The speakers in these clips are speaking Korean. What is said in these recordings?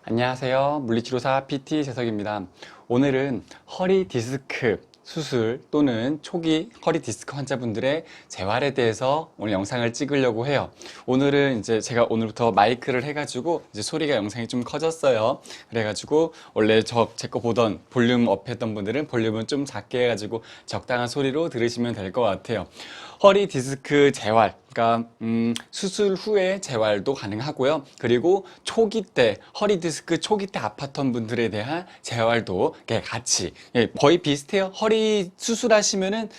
안녕하세요. 물리치료사 PT 재석입니다. 오늘은 허리 디스크 수술 또는 초기 허리 디스크 환자분들의 재활에 대해서 오늘 영상을 찍으려고 해요. 오늘은 이제 제가 오늘부터 마이크를 해가지고 이제 소리가 영상이 좀 커졌어요. 그래가지고 원래 제 거 보던 볼륨 업 했던 분들은 볼륨은 좀 작게 해가지고 적당한 소리로 들으시면 될 것 같아요. 허리 디스크 재활, 그러니까 수술 후에 재활도 가능하고요. 그리고 초기 때 허리 디스크 초기 때 아팠던 분들에 대한 재활도 같이 거의 비슷해요. 허리 수술하시면은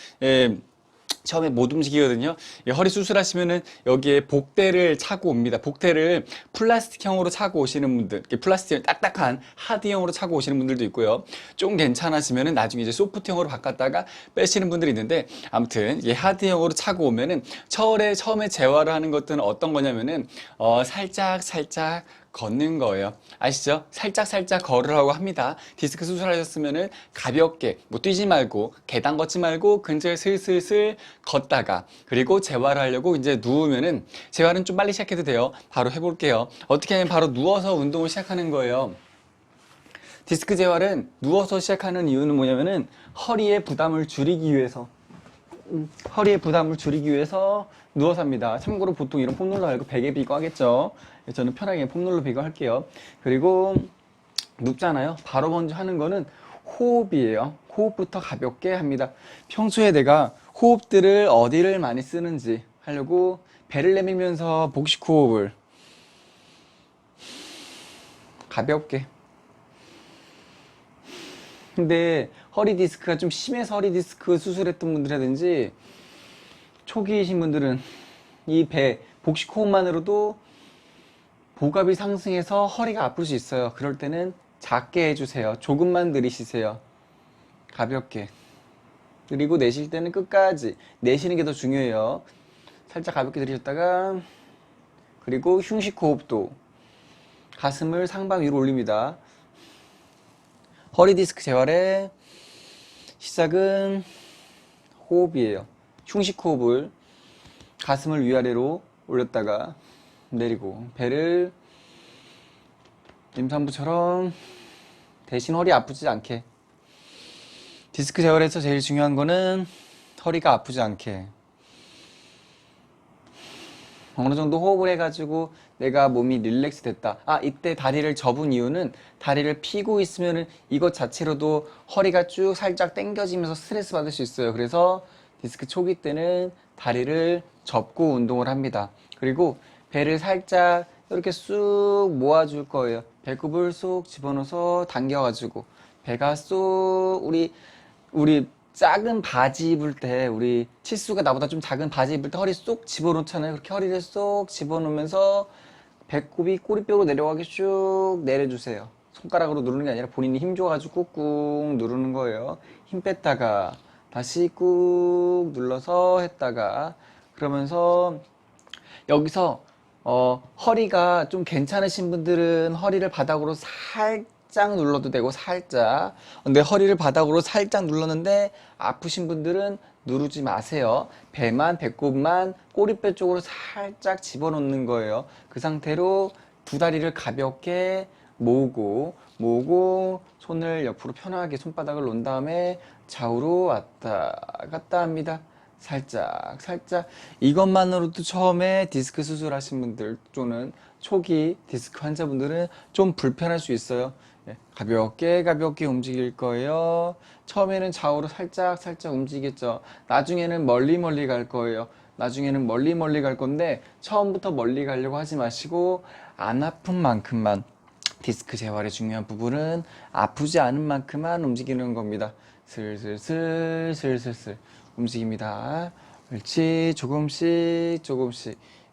처음에 못 움직이거든요. 허리 수술하시면은 여기에 복대를 차고 옵니다. 복대를 플라스틱형으로 차고 오시는 분들, 플라스틱 딱딱한 하드형으로 차고 오시는 분들도 있고요. 좀 괜찮아지면은 나중에 이제 소프트형으로 바꿨다가 빼시는 분들이 있는데, 아무튼 이 하드형으로 차고 오면은 처음에 재활을 하는 것들은 어떤 거냐면은 살짝 걷는 거예요. 아시죠? 살짝 걸으라고 합니다. 디스크 수술하셨으면은 가볍게 뭐 뛰지 말고 계단 걷지 말고 근처에 슬슬슬 걷다가, 그리고 재활을 하려고 이제 누우면은, 재활은 좀 빨리 시작해도 돼요. 바로 해볼게요. 어떻게 하면 바로 누워서 운동을 시작하는 거예요. 디스크 재활은 누워서 시작하는 이유는 뭐냐면은 허리의 부담을 줄이기 위해서 누워서 합니다. 참고로 보통 이런 폼롤러 말고 베개 비고 하겠죠. 저는 편하게 폼롤러 비고 할게요. 그리고 눕잖아요. 바로 먼저 하는 거는 호흡이에요. 호흡부터 가볍게 합니다. 평소에 내가 호흡들을 어디를 많이 쓰는지 하려고 배를 내밀면서 복식 호흡을 가볍게. 근데 허리 디스크가 좀 심해서 허리 디스크 수술했던 분들이라든지 초기이신 분들은 이 배 복식 호흡만으로도 복압이 상승해서 허리가 아플 수 있어요. 그럴 때는 작게 해주세요. 조금만 들이쉬세요. 가볍게. 그리고 내쉴 때는 끝까지 내쉬는 게 더 중요해요. 살짝 가볍게 들이셨다가, 그리고 흉식 호흡도 가슴을 상방 위로 올립니다. 허리 디스크 재활의 시작은 호흡이에요. 흉식 호흡을 가슴을 위아래로 올렸다가 내리고, 배를 임산부처럼 대신 허리 아프지 않게. 디스크 재활에서 제일 중요한 거는 허리가 아프지 않게. 어느 정도 호흡을 해가지고 내가 몸이 릴렉스 됐다. 이때 다리를 접은 이유는 다리를 펴고 있으면 이것 자체로도 허리가 쭉 살짝 당겨지면서 스트레스 받을 수 있어요. 그래서 디스크 초기 때는 다리를 접고 운동을 합니다. 그리고 배를 살짝 이렇게 쑥 모아줄 거예요. 배꼽을 쏙 집어넣어서 당겨가지고 배가 쏙, 우리 작은 바지 입을 때, 우리 치수가 나보다 좀 작은 바지 입을 때 허리 쏙 집어넣잖아요. 그렇게 허리를 쏙 집어넣으면서 배꼽이 꼬리뼈로 내려가게 쭉 내려주세요. 손가락으로 누르는 게 아니라 본인이 힘 줘가지고 꾹 누르는 거예요. 힘 뺐다가 다시 꾹 눌러서 했다가, 그러면서 여기서 허리가 좀 괜찮으신 분들은 허리를 바닥으로 살짝 눌러도 되고, 살짝. 근데 허리를 바닥으로 살짝 눌렀는데 아프신 분들은 누르지 마세요. 배꼽만 꼬리뼈 쪽으로 살짝 집어넣는 거예요. 그 상태로 두 다리를 가볍게 모으고 손을 옆으로 편하게 손바닥을 놓은 다음에 좌우로 왔다 갔다 합니다. 살짝 이것만으로도 처음에 디스크 수술하신 분들 또는 초기 디스크 환자분들은 좀 불편할 수 있어요. 가볍게 움직일 거예요. 처음에는 좌우로 살짝 움직이겠죠. 나중에는 멀리 갈 거예요. 나중에는 멀리 갈 건데, 처음부터 멀리 가려고 하지 마시고 안 아픈 만큼만, 디스크 재활의 중요한 부분은 아프지 않은 만큼만 움직이는 겁니다. 슬슬 움직입니다. 그렇지. 조금씩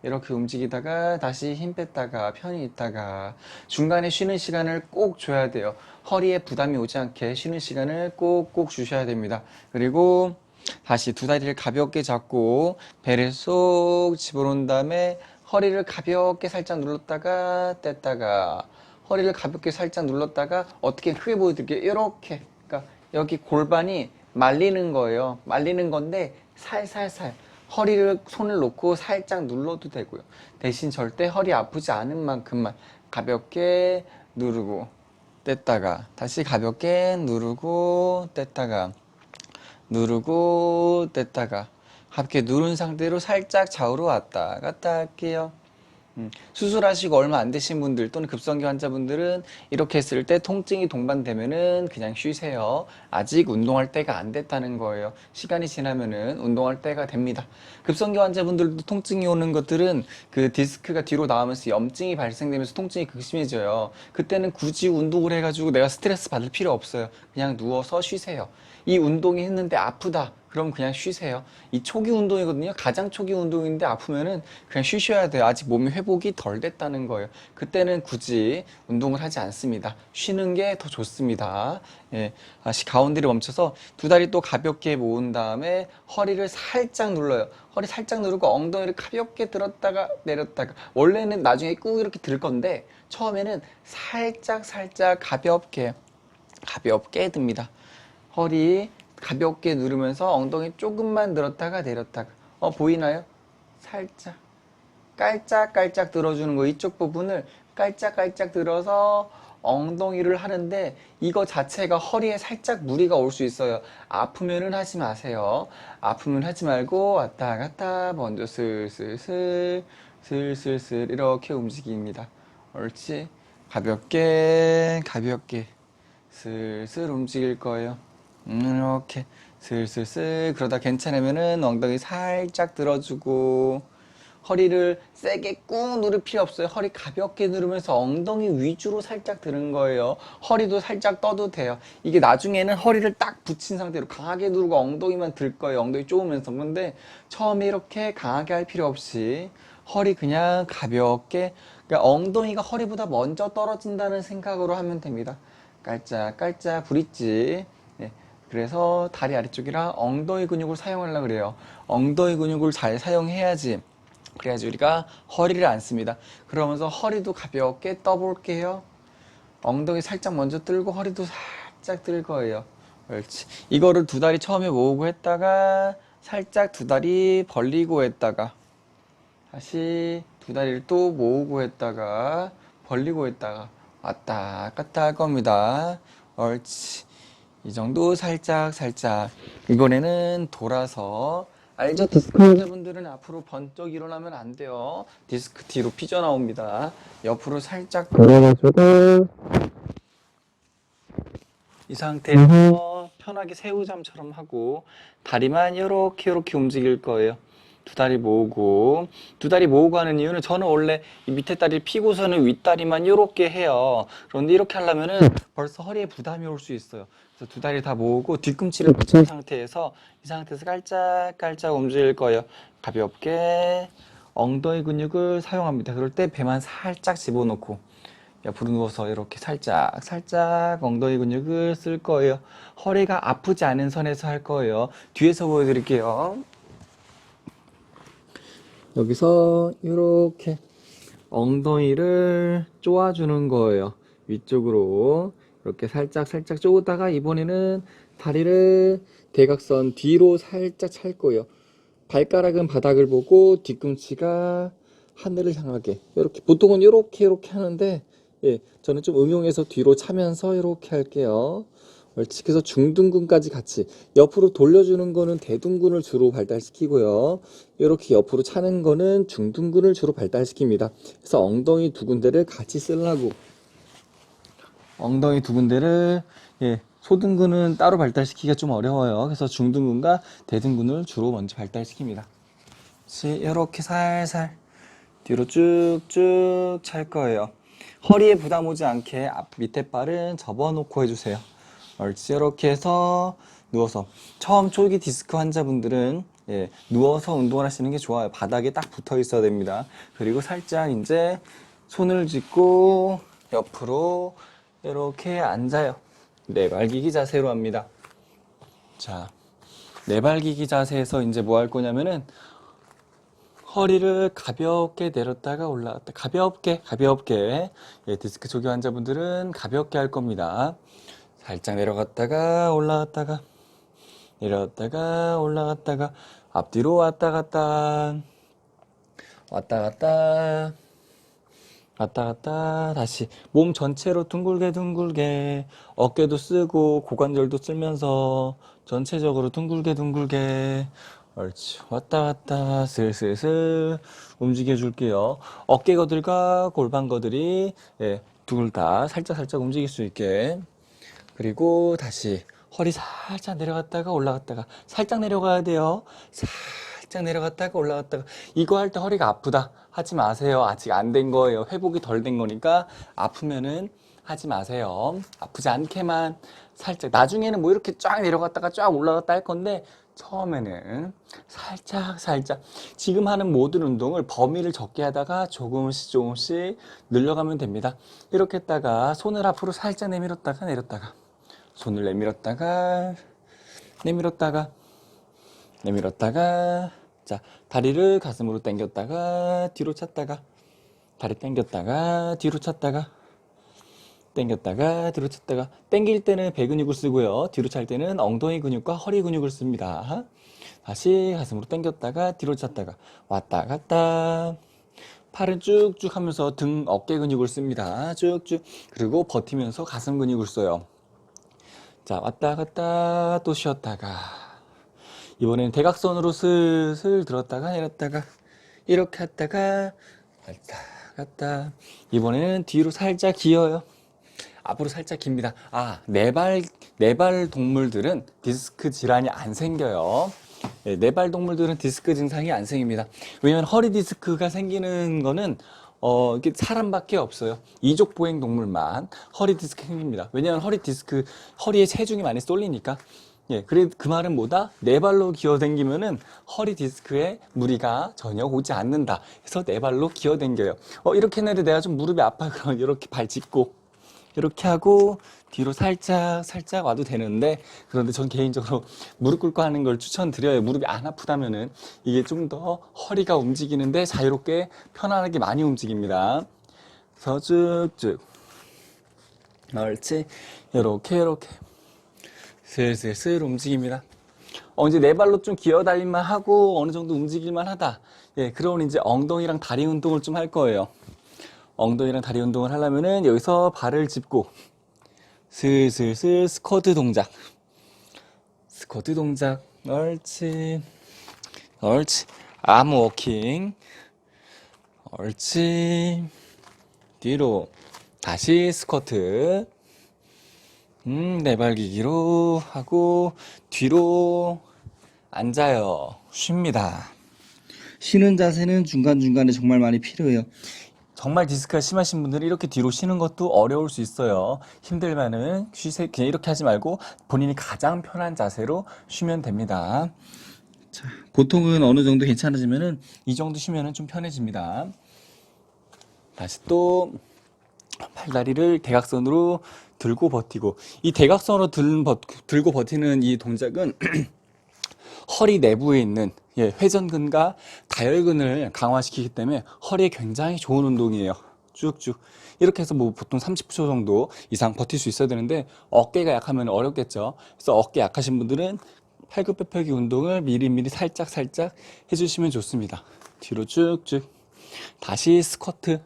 이렇게 움직이다가 다시 힘 뺐다가 편히 있다가, 중간에 쉬는 시간을 꼭 줘야 돼요. 허리에 부담이 오지 않게 쉬는 시간을 꼭 주셔야 됩니다. 그리고 다시 두 다리를 가볍게 잡고 배를 쏙 집어넣은 다음에 허리를 가볍게 살짝 눌렀다가 뗐다가, 허리를 가볍게 살짝 눌렀다가, 어떻게 크게 보여드릴게요. 이렇게. 그러니까 여기 골반이 말리는 거예요. 말리는 건데 살살살 허리를 손을 놓고 살짝 눌러도 되고요. 대신 절대 허리 아프지 않은 만큼만 가볍게 누르고 뗐다가 다시 가볍게 누르고 뗐다가 누르고 뗐다가 가볍게 누른 상태로 살짝 좌우로 왔다 갔다 할게요. 수술하시고 얼마 안 되신 분들 또는 급성기 환자분들은 이렇게 했을 때 통증이 동반되면은 그냥 쉬세요. 아직 운동할 때가 안 됐다는 거예요. 시간이 지나면은 운동할 때가 됩니다. 급성기 환자분들도 통증이 오는 것들은 그 디스크가 뒤로 나오면서 염증이 발생되면서 통증이 극심해져요. 그때는 굳이 운동을 해가지고 내가 스트레스 받을 필요 없어요. 그냥 누워서 쉬세요. 이 운동이 했는데 아프다. 그럼 그냥 쉬세요. 이 초기 운동이거든요. 가장 초기 운동인데 아프면은 그냥 쉬셔야 돼요. 아직 몸이 회복이 덜 됐다는 거예요. 그때는 굳이 운동을 하지 않습니다. 쉬는 게 더 좋습니다. 예, 다시 가운데를 멈춰서 두 다리 또 가볍게 모은 다음에 허리를 살짝 눌러요. 허리 살짝 누르고 엉덩이를 가볍게 들었다가 내렸다가 원래는 나중에 꾹 이렇게 들 건데 처음에는 살짝 가볍게 듭니다. 허리 가볍게 누르면서 엉덩이 조금만 늘었다가 내렸다가 보이나요? 살짝 깔짝깔짝 들어주는 거 이쪽 부분을 깔짝깔짝 들어서 엉덩이를 하는데 이거 자체가 허리에 살짝 무리가 올 수 있어요. 아프면은 하지 마세요. 아프면 하지 말고 왔다 갔다 먼저 슬슬슬 이렇게 움직입니다. 옳지? 가볍게 슬슬 움직일 거예요. 이렇게 슬슬슬 그러다 괜찮으면은 엉덩이 살짝 들어주고 허리를 세게 꾹 누를 필요 없어요. 허리 가볍게 누르면서 엉덩이 위주로 살짝 드는 거예요. 허리도 살짝 떠도 돼요. 이게 나중에는 허리를 딱 붙인 상태로 강하게 누르고 엉덩이만 들 거예요. 엉덩이 쪼으면서. 근데 처음에 이렇게 강하게 할 필요 없이 허리 그냥 가볍게 그러니까 엉덩이가 허리보다 먼저 떨어진다는 생각으로 하면 됩니다. 깔짝 브릿지. 네. 그래서 다리 아래쪽이랑 엉덩이 근육을 사용하려고 그래요. ong덩이 근육을 잘 사용해야지. 그래야지 우리가 허리를 안 씁니다. 그러면서 허리도 가볍게 떠볼게요. 엉덩이 살짝 먼저 들고 허리도 살짝 들 거예요. 그렇지. 이거를 두 다리 처음에 모으고 했다가 살짝 두 다리 벌리고 했다가 다시 두 다리를 또 모으고 했다가 벌리고 했다가 왔다 갔다 할 겁니다. 옳지. 이 정도 살짝 이번에는 돌아서 알죠? 디스크 환자분들은 앞으로 번쩍 일어나면 안 돼요. 디스크 뒤로 삐져나옵니다. 옆으로 살짝 돌아가지고 이 상태에서 편하게 새우잠처럼 하고 다리만 이렇게 움직일 거예요. 두 다리 모으고 하는 이유는 저는 원래 이 밑에 다리를 펴고서는 윗다리만 이렇게 해요. 그런데 이렇게 하려면은 벌써 허리에 부담이 올 수 있어요. 그래서 두 다리 다 모으고 뒤꿈치를 붙인 상태에서 이 상태에서 깔짝 움직일 거예요. 가볍게 엉덩이 근육을 사용합니다. 그럴 때 배만 살짝 집어넣고 옆으로 누워서 이렇게 살짝 엉덩이 근육을 쓸 거예요. 허리가 아프지 않은 선에서 할 거예요. 뒤에서 보여드릴게요. 여기서 이렇게 엉덩이를 쪼아주는 거예요. 위쪽으로 이렇게 살짝 쪼다가 이번에는 다리를 대각선 뒤로 살짝 찰 거예요. 발가락은 바닥을 보고 뒤꿈치가 하늘을 향하게 이렇게 보통은 이렇게 하는데 저는 좀 응용해서 뒤로 차면서 이렇게 할게요. 옳지. 그래서 중둔근까지 같이 옆으로 돌려주는 거는 대둔근을 주로 발달시키고요. 이렇게 옆으로 차는 거는 중둔근을 주로 발달시킵니다. 그래서 엉덩이 두 군데를 같이 쓰려고 엉덩이 두 군데를 소둔근은 따로 발달시키기가 좀 어려워요. 그래서 중둔근과 대둔근을 주로 먼저 발달시킵니다. 이렇게 살살 뒤로 쭉쭉 찰 거예요. 허리에 부담 오지 않게 밑에 발은 접어놓고 해주세요. 옳지. 이렇게 해서 누워서 처음 초기 디스크 환자분들은 누워서 운동을 하시는 게 좋아요. 바닥에 딱 붙어 있어야 됩니다. 그리고 살짝 이제 손을 짚고 옆으로 이렇게 앉아요. 내발기기 자세로 합니다. 자, 내발기기 자세에서 이제 뭐 할 거냐면은 허리를 가볍게 내렸다가 올라갔다. 가볍게. 디스크 초기 환자분들은 가볍게 할 겁니다. 살짝 내려갔다가 올라갔다가 내려갔다가 올라갔다가 앞뒤로 왔다 갔다 왔다 갔다 다시 몸 전체로 둥글게 둥글게 어깨도 쓰고 고관절도 쓸면서 전체적으로 둥글게 둥글게 옳지. 왔다 갔다 슬슬슬 움직여 줄게요. 어깨 거들과 골반 거들이 예, 둘 다 살짝 살짝 움직일 수 있게. 그리고 다시 허리 살짝 내려갔다가 올라갔다가 살짝 내려가야 돼요. 살짝 내려갔다가 올라갔다가. 이거 할 때 허리가 아프다 하지 마세요. 아직 안 된 거예요. 회복이 덜 된 거니까 아프면은 하지 마세요. 아프지 않게만 살짝. 나중에는 뭐 이렇게 쫙 내려갔다가 쫙 올라갔다 할 건데 처음에는 살짝 살짝 지금 하는 모든 운동을 범위를 적게 하다가 조금씩 조금씩 늘려가면 됩니다. 이렇게 했다가 손을 앞으로 살짝 내밀었다가 내렸다가 손을 내밀었다가 내밀었다가 내밀었다가 자 다리를 가슴으로 당겼다가 뒤로 찼다가 다리 당겼다가 뒤로 찼다가 당겼다가 뒤로 찼다가 당길 때는 배 근육을 쓰고요. 뒤로 찰 때는 엉덩이 근육과 허리 근육을 씁니다. 다시 가슴으로 당겼다가 뒤로 찼다가 왔다 갔다 팔은 쭉쭉 하면서 등 어깨 근육을 씁니다. 쭉쭉. 그리고 버티면서 가슴 근육을 써요. 자, 왔다 갔다 또 쉬었다가 이번에는 대각선으로 슬슬 들었다가 내렸다가 이렇게 했다가 왔다 갔다 이번에는 뒤로 살짝 기어요. 앞으로 살짝 깁니다. 아, 네발 동물들은 디스크 질환이 안 생겨요. 네, 네발 동물들은 디스크 증상이 안 생깁니다. 왜냐면 허리 디스크가 생기는 거는 이게 사람밖에 없어요. 이족 보행 동물만 허리 디스크 생깁니다. 왜냐면 허리 디스크 허리에 체중이 많이 쏠리니까. 예, 그래 그 말은 뭐다? 네 발로 기어댕기면은 허리 디스크에 무리가 전혀 오지 않는다. 그래서 네 발로 기어댕겨요. 이렇게 했는데 내가 좀 무릎이 아파 그러면 이렇게 발 짚고 이렇게 하고 뒤로 살짝 살짝 와도 되는데 그런데 전 개인적으로 무릎 꿇고 하는 걸 추천드려요. 무릎이 안 아프다면은 이게 좀 더 허리가 움직이는데 자유롭게 편안하게 많이 움직입니다. 그래서 쭉쭉 옳지. 요렇게 슬슬슬 움직입니다. 이제 네 발로 좀 기어다닐만 하고 어느 정도 움직일만 하다. 예, 그러면 이제 엉덩이랑 다리 운동을 좀 할 거예요. 엉덩이랑 다리 운동을 하려면은 여기서 발을 짚고 슬슬슬 스쿼트 동작. 스쿼트 동작. 옳지. 옳지. 아무 워킹. 옳지. 뒤로. 다시 스쿼트. 네발 기기로 하고 뒤로 앉아요. 쉽니다. 쉬는 자세는 중간중간에 정말 많이 필요해요. 정말 디스크가 심하신 분들은 이렇게 뒤로 쉬는 것도 어려울 수 있어요. 힘들면은 그냥 이렇게 하지 말고 본인이 가장 편한 자세로 쉬면 됩니다. 자, 보통은 어느 정도 괜찮아지면은 이 정도 쉬면은 좀 편해집니다. 다시 또 팔다리를 대각선으로 들고 버티고 이 대각선으로 들고 버티는 이 동작은 허리 내부에 있는 회전근과 다혈근을 강화시키기 때문에 허리에 굉장히 좋은 운동이에요. 쭉쭉 이렇게 해서 뭐 보통 30초 정도 이상 버틸 수 있어야 되는데 어깨가 약하면 어렵겠죠. 그래서 어깨 약하신 분들은 팔굽 펴펴기 운동을 미리미리 살짝 해주시면 좋습니다. 뒤로 쭉쭉 다시 스쿼트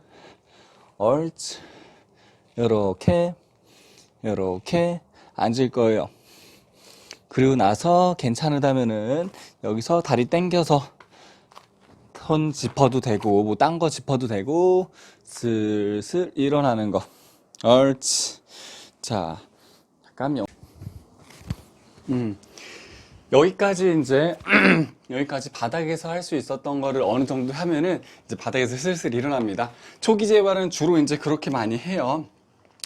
옳지 요렇게 앉을 거예요. 그리고 나서 괜찮으다면은 여기서 다리 당겨서 손 짚어도 되고 뭐 딴 거 짚어도 되고 슬슬 일어나는 거. 옳지. 자, 잠깐만요. 여기까지 이제 여기까지 바닥에서 할 수 있었던 거를 어느 정도 하면은 이제 바닥에서 슬슬 일어납니다. 초기 재활은 주로 이제 그렇게 많이 해요.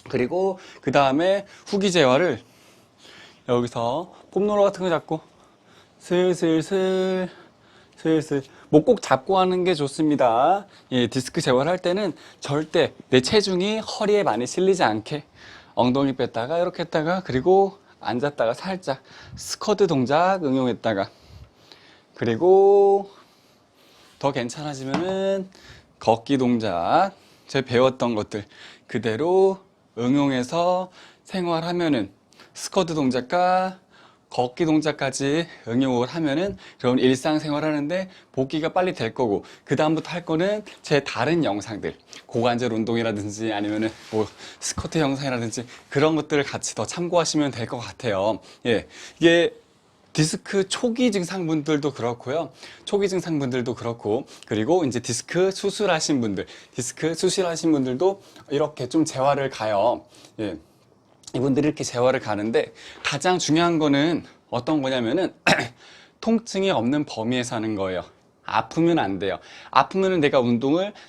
그리고 그 다음에 후기 재활을 여기서 폼롤러 같은 거 잡고 슬슬 뭐 꼭 잡고 하는 게 좋습니다. 예, 디스크 재활할 때는 절대 내 체중이 허리에 많이 실리지 않게 엉덩이 뺐다가 이렇게 했다가 그리고 앉았다가 살짝 스쿼트 동작 응용했다가 그리고 더 괜찮아지면은 걷기 동작 제가 배웠던 것들 그대로 응용해서 생활하면은 스쿼트 동작과 걷기 동작까지 응용을 하면은 여러분 일상생활 하는데 복귀가 빨리 될 거고, 그 다음부터 할 거는 제 다른 영상들, 고관절 운동이라든지 아니면은 뭐 스쿼트 영상이라든지 그런 것들을 같이 더 참고하시면 될 것 같아요. 예, 이게 디스크 초기 증상분들도 그렇고요. 초기 증상분들도 그렇고, 그리고 이제 디스크 수술하신 분들도 이렇게 좀 재활을 가요. 예. 이분들이 이렇게 재활을 가는데 가장 중요한 거는 어떤 거냐면은 통증이 없는 범위에서 하는 거예요. 아프면 안 돼요. 아프면은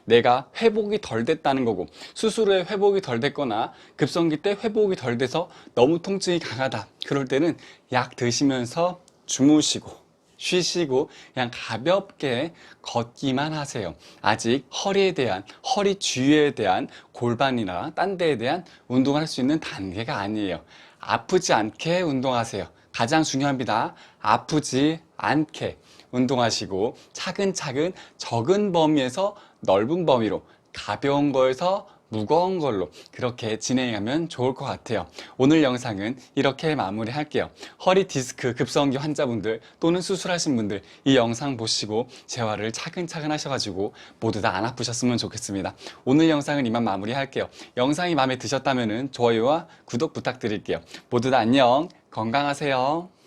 내가 회복이 덜 됐다는 거고, 수술 후에 회복이 덜 됐거나 급성기 때 회복이 덜 돼서 너무 통증이 강하다. 그럴 때는 약 드시면서 주무시고 쉬시고 그냥 가볍게 걷기만 하세요. 아직 허리 주위에 대한 골반이나 딴 데에 대한 운동을 할 수 있는 단계가 아니에요. 아프지 않게 운동하세요. 가장 중요합니다. 아프지 않게 운동하시고 차근차근 적은 범위에서 넓은 범위로, 가벼운 거에서 무거운 걸로 그렇게 진행하면 좋을 것 같아요. 오늘 영상은 이렇게 마무리할게요. 허리 디스크 급성기 환자분들 또는 수술하신 분들, 이 영상 보시고 재활을 차근차근 하셔가지고 모두 다 안 아프셨으면 좋겠습니다. 오늘 영상은 이만 마무리할게요. 영상이 마음에 드셨다면 좋아요와 구독 부탁드릴게요. 모두 다 안녕, 건강하세요.